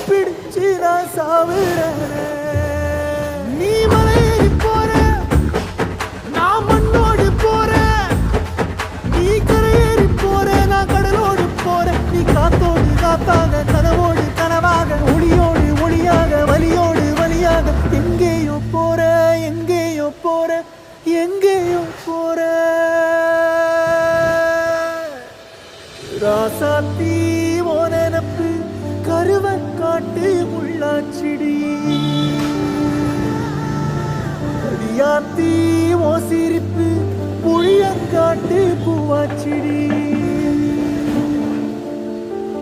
பிடிச்சு நான் சாவுறேன். நீ மலையேறி போற, நான் மண்ணோடு போறேன். நீ கரையேறி போற, நான் கடலோடு போறேன். நீ காத்தோடு காத்தாக, கனவோடு கனவாக, ஒளியோடு ஒளியாக, வலியோடு வலியாக, எங்கேயோ போற, எங்கேயோ போற, எங்கேயோ போற. ராசாத்தி ஓ நினப்பு கருவ காட்டு முள்ளாச்சிடி. அடியாத்தி ஓ சிரிப்பு புளியங்காட்டு பூவாச்சிடி.